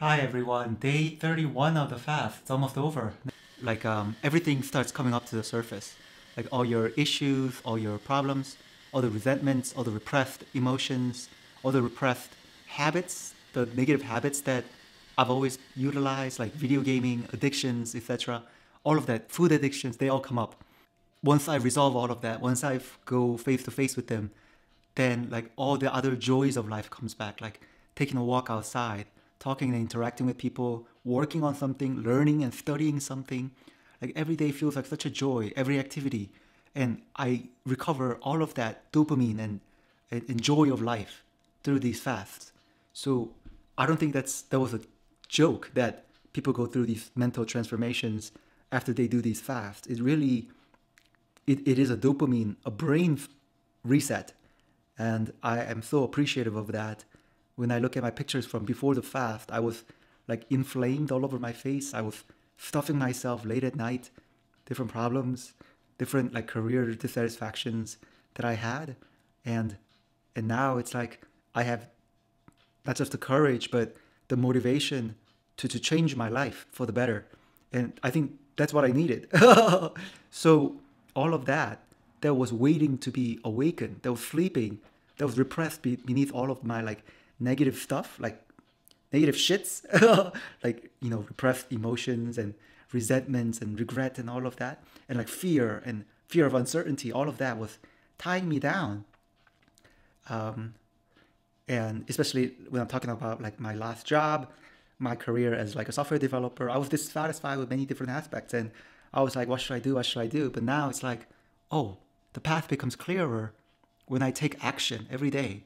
Hi everyone, day 31 of the fast. It's almost over. Everything starts coming up to the surface. Like all your issues, all your problems, all the resentments, all the repressed emotions, all the repressed habits, the negative habits that I've always utilized, like video gaming, addictions, etc. All of that, food addictions, they all come up. Once I resolve all of that, once I go face to face with them, then like all the other joys of life comes back, like taking a walk outside, talking and interacting with people, working on something, learning and studying something. Like every day feels like such a joy, every activity. And I recover all of that dopamine and joy of life through these fasts. So I don't think that was a joke that people go through these mental transformations after they do these fasts. It is a dopamine, a brain reset. And I am so appreciative of that. When I look at my pictures from before the fast, I was like inflamed all over my face. I was stuffing myself late at night, different problems, different like career dissatisfactions that I had. And and now it's like I have not just the courage, but the motivation to change my life for the better. And I think that's what I needed. So all of that that was waiting to be awakened, that was sleeping, that was repressed beneath all of my like negative stuff, like negative shits, like, repressed emotions and resentments and regret and all of that. And like fear of uncertainty, all of that was tying me down. Um, and especially when I'm talking about like my last job, my career as like a software developer, I was dissatisfied with many different aspects, and I was like, what should I do? What should I do? But now it's like, oh, the path becomes clearer when I take action every day,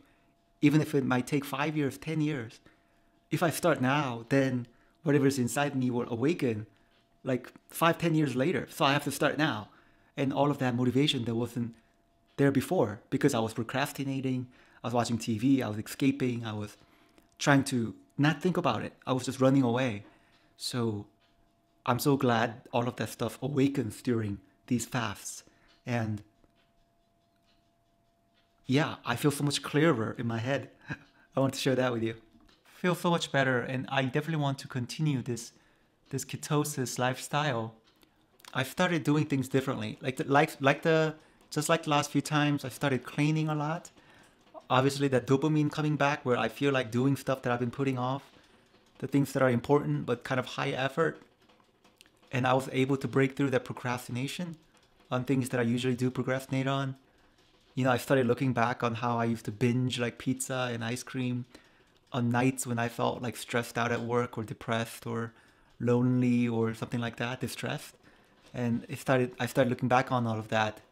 even if it might take 5 years, 10 years. If I start now, then whatever's inside me will awaken like 5, 10 years later. So I have to start now, and all of that motivation that wasn't there before because I was procrastinating, I was watching TV, I was escaping, I was trying to not think about it. I was just running away. So I'm so glad all of that stuff awakens during these fasts. And yeah, I feel so much clearer in my head. I want to share that with you. Feel so much better, and I definitely want to continue this ketosis lifestyle. I started doing things differently. Just like the last few times, I started cleaning a lot. Obviously, that dopamine coming back, where I feel like doing stuff that I've been putting off, the things that are important but kind of high effort, and I was able to break through that procrastination on things that I usually do procrastinate on. I started looking back on how I used to binge like pizza and ice cream on nights when I felt like stressed out at work or depressed or lonely or something like that, distressed. And I started looking back on all of that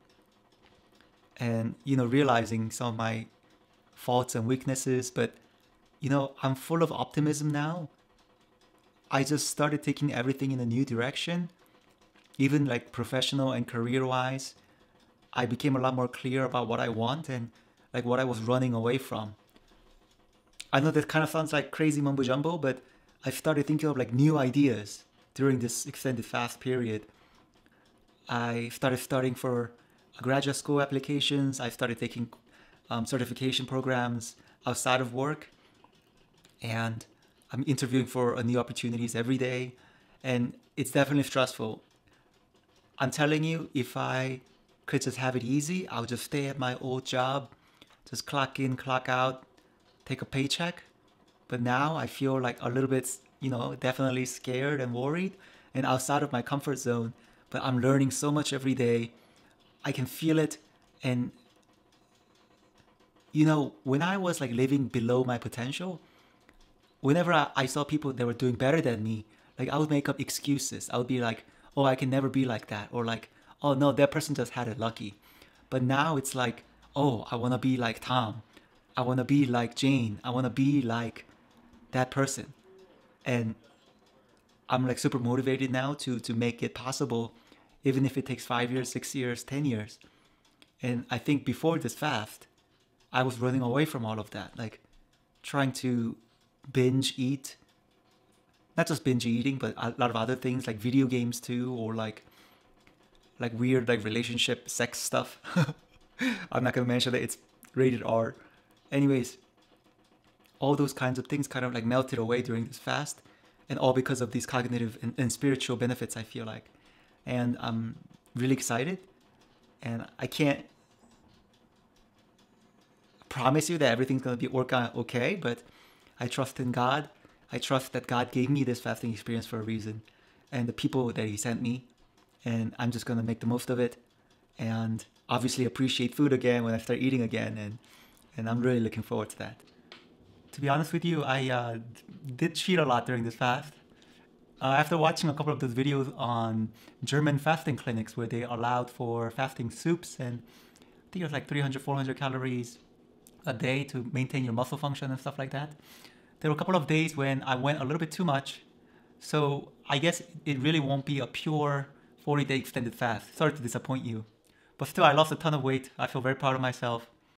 and, realizing some of my faults and weaknesses. But, I'm full of optimism now. I just started taking everything in a new direction, even like professional and career wise. I became a lot more clear about what I want and like what I was running away from. I know that kind of sounds like crazy mumbo jumbo, but I started thinking of like new ideas during this extended fast period. I started studying for graduate school applications. I started taking certification programs outside of work, and I'm interviewing for new opportunities every day. And it's definitely stressful. I'm telling you, if I could just have it easy, I would just stay at my old job, just clock in, clock out, take a paycheck. But now I feel like a little bit, definitely scared and worried and outside of my comfort zone. But I'm learning so much every day. I can feel it. And, when I was like living below my potential, whenever I saw people that were doing better than me, like I would make up excuses. I would be like, oh, I can never be like that. Or like, oh, no, that person just had it lucky. But now it's like, oh, I want to be like Tom. I want to be like Jane. I want to be like that person. And I'm like super motivated now to make it possible, even if it takes 5 years, 6 years, 10 years. And I think before this fast, I was running away from all of that, like trying to binge eat, not just binge eating, but a lot of other things like video games too, or like weird like relationship sex stuff. I'm not gonna mention that it's rated R. Anyways, all those kinds of things kind of like melted away during this fast, and all because of these cognitive and spiritual benefits, I feel like. And I'm really excited, and I can't promise you that everything's going to be work out okay, but I trust in God. I trust that God gave me this fasting experience for a reason, and the people that he sent me, and I'm just going to make the most of it, and obviously appreciate food again when I start eating again, and I'm really looking forward to that. To be honest with you, I did cheat a lot during this fast. After watching a couple of those videos on German fasting clinics where they allowed for fasting soups, and I think it was like 300, 400 calories a day to maintain your muscle function and stuff like that. There were a couple of days when I went a little bit too much. So I guess it really won't be a pure 40-day extended fast. Sorry to disappoint you. But still, I lost a ton of weight. I feel very proud of myself.